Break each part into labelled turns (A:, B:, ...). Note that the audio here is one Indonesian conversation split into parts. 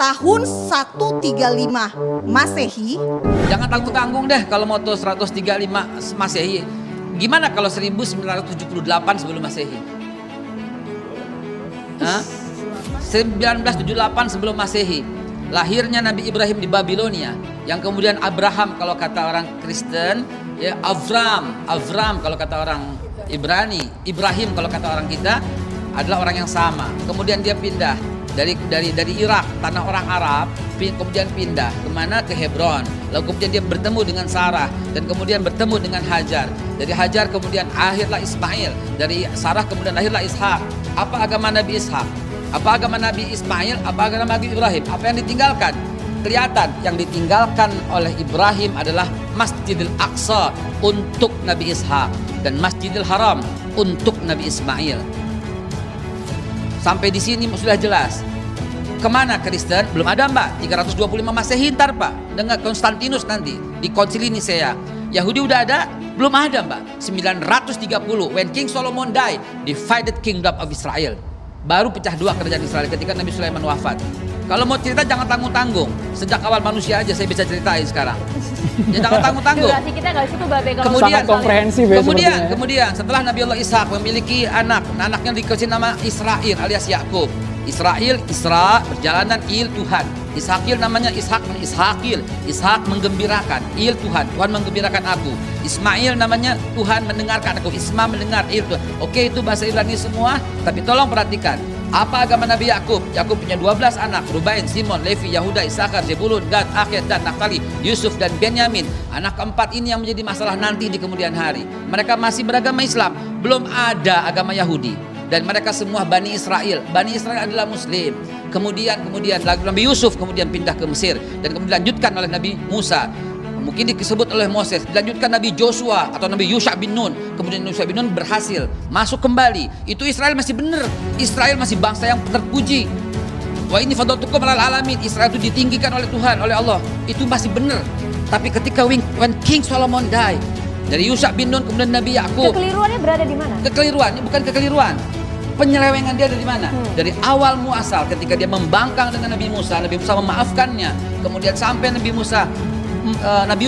A: tahun 135 Masehi.
B: Jangan tanggung-tanggung deh kalau mau tuh 135 Masehi. Gimana kalau 1978 sebelum Masehi? Hah? 1978 sebelum Masehi. Lahirnya Nabi Ibrahim di Babilonia, yang kemudian Abraham kalau kata orang Kristen, ya Avram kalau kata orang Ibrani, Ibrahim kalau kata orang kita adalah orang yang sama. Kemudian dia pindah dari Irak, tanah orang Arab, kemudian pindah kemana? Ke Hebron. Lalu kemudian dia bertemu dengan Sarah dan kemudian bertemu dengan Hajar. Dari Hajar kemudian akhirlah Ismail. Dari Sarah kemudian lahirlah Ishak. Apa agama Nabi Ishak? Apa agama Nabi Ismail? Apa agama Nabi Ibrahim? Apa yang ditinggalkan? Kelihatan yang ditinggalkan oleh Ibrahim adalah Masjidil Aqsa untuk Nabi Ishak dan Masjidil Haram untuk Nabi Ismail. Sampai di sini sudah jelas. Kemana Kristen? Belum ada mbak. 325 Masehi ntar pak, dengan Konstantinus nanti di Konsili Nisea. Yahudi udah ada? Belum ada mbak. 930 when King Solomon died, divided kingdom of Israel. Baru pecah dua kerajaan Israel ketika Nabi Sulaiman wafat. Kalau mau cerita jangan tanggung-tanggung. Sejak awal manusia aja saya bisa ceritain sekarang. Ya jangan tanggung-tanggung.
C: Durasi kita nggak cukup babe kalau
D: sangat komprehensif ya.
B: Kemudian setelah Nabi Allah Ishak memiliki anaknya dikasih nama Israel alias Yakub. Israel, Isra, perjalanan, Il, Tuhan. Ishakil namanya Ishak menggembirakan, Il, Tuhan menggembirakan aku. Ismail namanya Tuhan mendengarkan aku, Isma mendengar, Il, Tuhan. Oke, itu bahasa Ibrani semua, tapi tolong perhatikan. Apa agama Nabi Yakub? Yakub punya 12 anak, Rubain, Simon, Levi, Yahuda, Isakar, Zebulun, Gad, Akhir, dan Naftali, Yusuf, dan Benyamin. Anak keempat ini yang menjadi masalah nanti di kemudian hari. Mereka masih beragama Islam, belum ada agama Yahudi. Dan mereka semua Bani Israel. Bani Israel adalah Muslim. Kemudian Nabi Yusuf kemudian pindah ke Mesir. Dan kemudian dilanjutkan oleh Nabi Musa. Mungkin disebut oleh Moses. Dilanjutkan Nabi Joshua atau Nabi Yusha bin Nun. Kemudian Yusha bin Nun berhasil masuk kembali. Itu Israel masih benar. Israel masih bangsa yang terpuji. Wah ini fadlatukum alal alamin. Israel itu ditinggikan oleh Tuhan, oleh Allah. Itu masih benar. Tapi ketika when King Solomon died, dari Yusha bin Nun kemudian Nabi Yakub.
C: Kekeliruannya berada di mana?
B: Kekeliruannya bukan kekeliruan. Penyelewengan dia dari mana? Dari awal muasal ketika dia membangkang dengan Nabi Musa memaafkannya. Kemudian sampai Nabi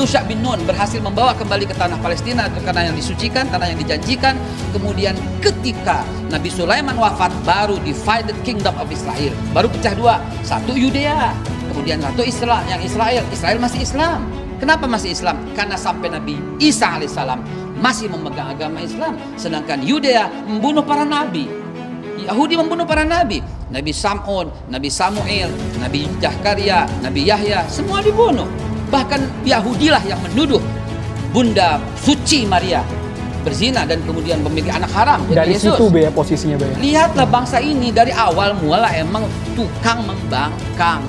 B: Yusha bin Nun berhasil membawa kembali ke tanah Palestina, ke tanah yang disucikan, tanah yang dijanjikan. Kemudian ketika Nabi Sulaiman wafat, baru divided kingdom of Israel. Baru pecah dua, satu Yudea, kemudian satu Israel masih Islam. Kenapa masih Islam? Karena sampai Nabi Isa alaihissalam masih memegang agama Islam, sedangkan Yudea membunuh para nabi. Yahudi membunuh para nabi. Nabi Sam'un, Nabi Samuel, Nabi Zakaria, Nabi Yahya, semua dibunuh. Bahkan Yahudilah yang menuduh Bunda Suci Maria berzina dan kemudian memiliki anak haram.
D: Dari
B: Yesus.
D: situ ya posisinya.
B: Lihatlah bangsa ini dari awal mula emang tukang membangkang.